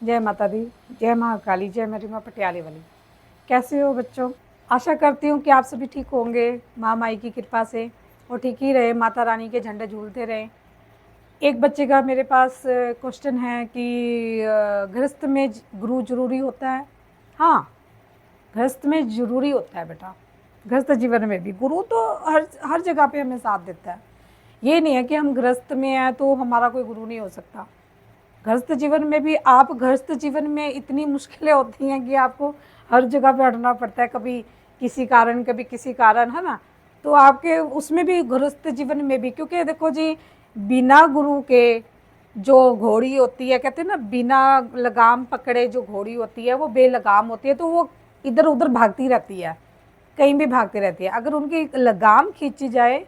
जय माता दी, जय महाकाली, जय मेरी माँ पटियाले वाली। कैसे हो बच्चों? आशा करती हूँ कि आप सभी ठीक होंगे माँ माई की कृपा से, और ठीक ही रहे, माता रानी के झंडे झूलते रहें। एक बच्चे का मेरे पास क्वेश्चन है कि गृहस्थ में गुरु जरूरी होता है? हाँ, गृहस्थ में जरूरी होता है बेटा। गृहस्थ जीवन में भी गुरु तो हर हर जगह पे हमें साथ देता है। ये नहीं है कि हम गृहस्थ में हैं तो हमारा कोई गुरु नहीं हो सकता। गृहस्थ जीवन में भी आप गृहस्थ जीवन में इतनी मुश्किलें होती हैं कि आपको हर जगह पे अड़ना पड़ता है, कभी किसी कारण कभी किसी कारण, है ना। तो आपके उसमें भी गृहस्थ जीवन में भी, क्योंकि देखो जी, बिना गुरु के जो घोड़ी होती है, कहते हैं ना, बिना लगाम पकड़े जो घोड़ी होती है वो बेलगाम होती है, तो वो इधर उधर भागती रहती है, कहीं भी भागती रहती है। अगर उनकी लगाम खींची जाए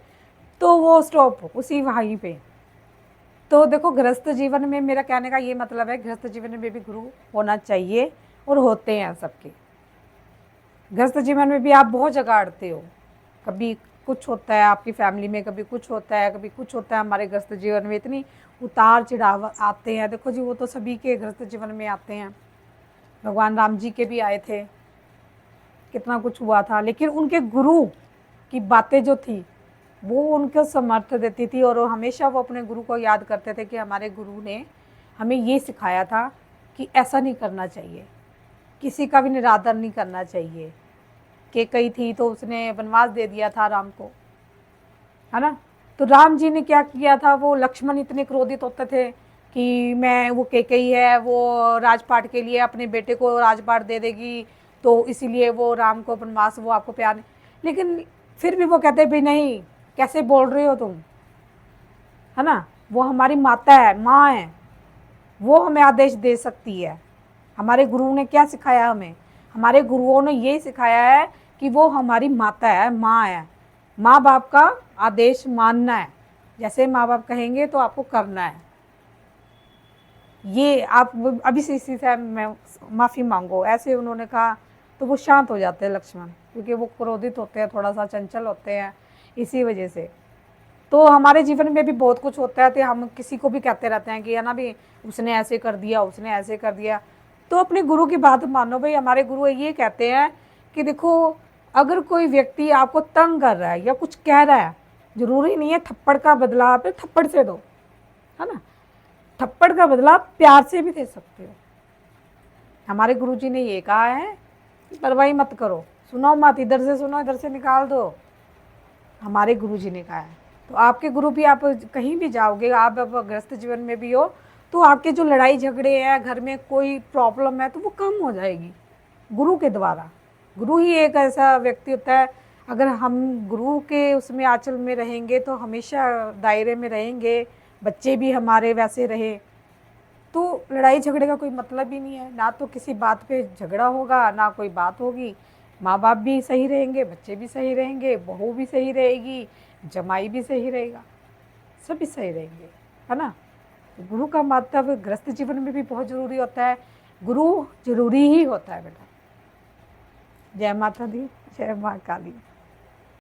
तो वो स्टॉप उसी वहीं पे। तो देखो, गृहस्थ जीवन में मेरा कहने का ये मतलब है, गृहस्थ जीवन में भी गुरु होना चाहिए और होते हैं सबके। गृहस्थ जीवन में भी आप बहुत जगह अड़ते हो, कभी कुछ होता है आपकी फैमिली में, कभी कुछ होता है, कभी कुछ होता है। हमारे गृहस्थ जीवन में इतनी उतार चढ़ाव आते हैं, देखो जी, वो तो सभी के गृहस्थ जीवन में आते हैं। भगवान राम जी के भी आए थे, कितना कुछ हुआ था, लेकिन उनके गुरु की बातें जो थी वो उनको समर्थ देती थी, और वो हमेशा वो अपने गुरु को याद करते थे कि हमारे गुरु ने हमें ये सिखाया था कि ऐसा नहीं करना चाहिए, किसी का भी निरादर नहीं करना चाहिए। कैकेयी थी तो उसने वनवास दे दिया था राम को, है ना। तो राम जी ने क्या किया था, वो लक्ष्मण इतने क्रोधित होते थे कि मैं, वो कैकेयी है वो राजपाट के लिए अपने बेटे को राजपाट दे देगी, तो इसीलिए वो राम को वनवास, वो आपको प्यार नहीं। लेकिन फिर भी वो कहते भी नहीं, कैसे बोल रहे हो तुम, है ना। वो हमारी माता है, माँ है, वो हमें आदेश दे सकती है। हमारे गुरुओं ने क्या सिखाया हमें? हमारे गुरुओं ने ये सिखाया है कि वो हमारी माता है, माँ है। माँ बाप का आदेश मानना है, जैसे माँ बाप कहेंगे तो आपको करना है। ये आप अभी से इसी से मैं माफ़ी मांगो, ऐसे उन्होंने कहा तो वो शांत हो जाते हैं लक्ष्मण, क्योंकि वो क्रोधित होते हैं, थोड़ा सा चंचल होते हैं, इसी वजह से। तो हमारे जीवन में भी बहुत कुछ होता है, तो हम किसी को भी कहते रहते हैं कि है ना भी, उसने ऐसे कर दिया, उसने ऐसे कर दिया। तो अपने गुरु की बात मानो भाई। हमारे गुरु ये कहते हैं कि देखो, अगर कोई व्यक्ति आपको तंग कर रहा है या कुछ कह रहा है, जरूरी नहीं है थप्पड़ का बदला आप थप्पड़ से दो, है ना। थप्पड़ का बदला प्यार से भी दे सकते हो। हमारे गुरुजी ने ये कहा है, परवाही मत करो, सुनो मत, इधर से सुनो इधर से निकाल दो, हमारे गुरुजी ने कहा है। तो आपके गुरु भी, आप कहीं भी जाओगे, आप गृहस्थ जीवन में भी हो, तो आपके जो लड़ाई झगड़े हैं, घर में कोई प्रॉब्लम है, तो वो कम हो जाएगी गुरु के द्वारा। गुरु ही एक ऐसा व्यक्ति होता है, अगर हम गुरु के उसमें आंचल में रहेंगे तो हमेशा दायरे में रहेंगे, बच्चे भी हमारे वैसे रहे, तो लड़ाई झगड़े का कोई मतलब ही नहीं है। ना तो किसी बात पे झगड़ा होगा, ना कोई बात होगी। माँ बाप भी सही रहेंगे, बच्चे भी सही रहेंगे, बहू भी सही रहेगी, जमाई भी सही रहेगा, सभी सही रहेंगे, है ना। तो गुरु का मतलब गृहस्थ जीवन में भी बहुत ज़रूरी होता है। गुरु जरूरी ही होता है बेटा। जय माता दी, जय माँ काली।